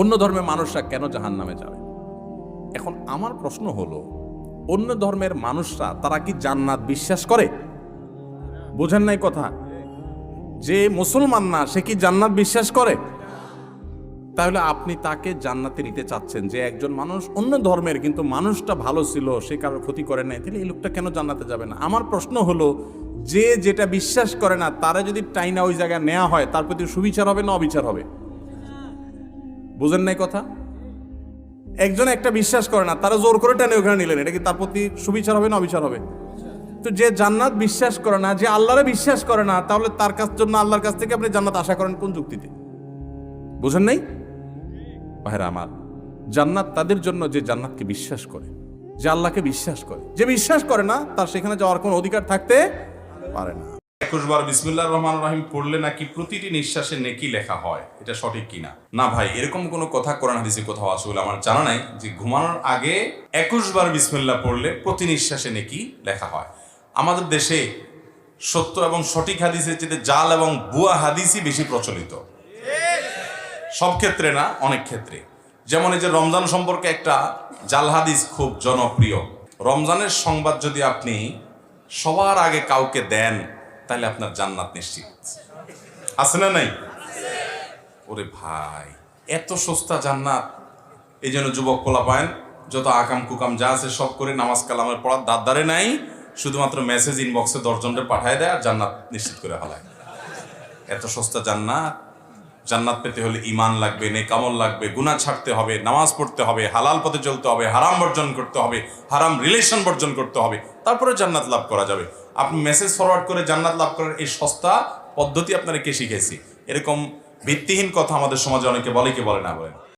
অন্য ধর্মের মানুষরা কেন জাহান্নামে যাবে? এখন আমার প্রশ্ন হলো, অন্য ধর্মের মানুষরা তারা কি জান্নাত বিশ্বাস করে? বোঝেন নাই কথা? যে মুসলমান না সে কি জান্নাত বিশ্বাস করে? তাহলে আপনি তাকে জান্নাতে নিতে চাচ্ছেন, যে একজন মানুষ অন্য ধর্মের কিন্তু মানুষটা ভালো ছিল, সে কারোর ক্ষতি করে নাই, তাহলে এই লোকটা কেন জান্নাতে যাবে না? আমার প্রশ্ন হলো, যে যেটা বিশ্বাস করে না তারা যদি টাইনা ওই জায়গায় নেওয়া হয়, তার প্রতি সুবিচার হবে না অবিচার হবে? বুঝেন নাই কথা? একজন একটা বিশ্বাস করে না, তারা জোর করে টেনে ওখানে নিলেন, এটা কি তার প্রতি সুবিচার হবে না অবিচার হবে? তো যে জান্নাত বিশ্বাস করে না, যে আল্লাহরে বিশ্বাস করে না, তাহলে তার কাছ জন্য আল্লাহর কাছ থেকে আপনি জান্নাত আশা করেন কোন যুক্তিতে? বুঝেন নাই ভাইরা আমার? জান্নাত তাদের জন্য যে জান্নাতকে বিশ্বাস করে, যে আল্লাহকে বিশ্বাস করে। যে বিশ্বাস করে না তার সেখানে যাওয়ার কোনো অধিকার থাকতে পারে না। 21 বার বিসমিল্লাহির রহমানির রহিম পড়লে নাকি প্রতিটি নিঃশ্বাসে নেকি লেখা হয়, এটা সঠিক কিনা? না ভাই, এরকম কোনো কথা কোরআন হাদিসে কোথাও আছে বলে আমার জানা নাই যে ঘুমানোর আগে 21 বার বিসমিল্লাহ পড়লে প্রতি নিঃশ্বাসে নেকি লেখা হয়। আমাদের দেশে সত্য এবং সঠিক হাদিসের চেয়ে জাল এবং ভুয়া হাদিসই বেশি প্রচলিত। সব ক্ষেত্রে না, অনেক ক্ষেত্রে। যেমন এই যে রমজান সম্পর্কে একটা জাল হাদিস খুব জনপ্রিয়। রমজানের সংবাদ যদি আপনি সবার আগে কাউকে দেন, তাহলে আপনার জান্নাত নিশ্চিত। আছে না নাই? ওরে ভাই, এত সস্তা জান্নাত! এই জন্য যুবক পোলাপায়েন যত আকাম কুকাম যা আছে সব করে নামাজ কালামের পড়ার দাঁত দাঁড়ে নাই, শুধুমাত্র মেসেজ ইনবক্সে 10 জনকে পাঠায় দেয় আর জান্নাত নিশ্চিত করে ফেলায়। এত সস্তা জান্নাত! জান্নাত পেতে হলে ঈমান লাগবে, নেক আমল লাগবে, গুনাহ ছাড়তে হবে, নামাজ পড়তে হবে, হালাল পথে চলতে হবে, হারাম বর্জন করতে হবে, হারাম রিলেশন বর্জন করতে হবে, তারপরে জান্নাত লাভ করা যাবে। আপনি মেসেজ ফরওয়ার্ড করে জান্নাত লাভ করার এই সস্তা পদ্ধতি আপনারা কে শিখেছি? এরকম ভিত্তিহীন কথা আমাদের সমাজে অনেকে বলে, কি বলে না বলেন?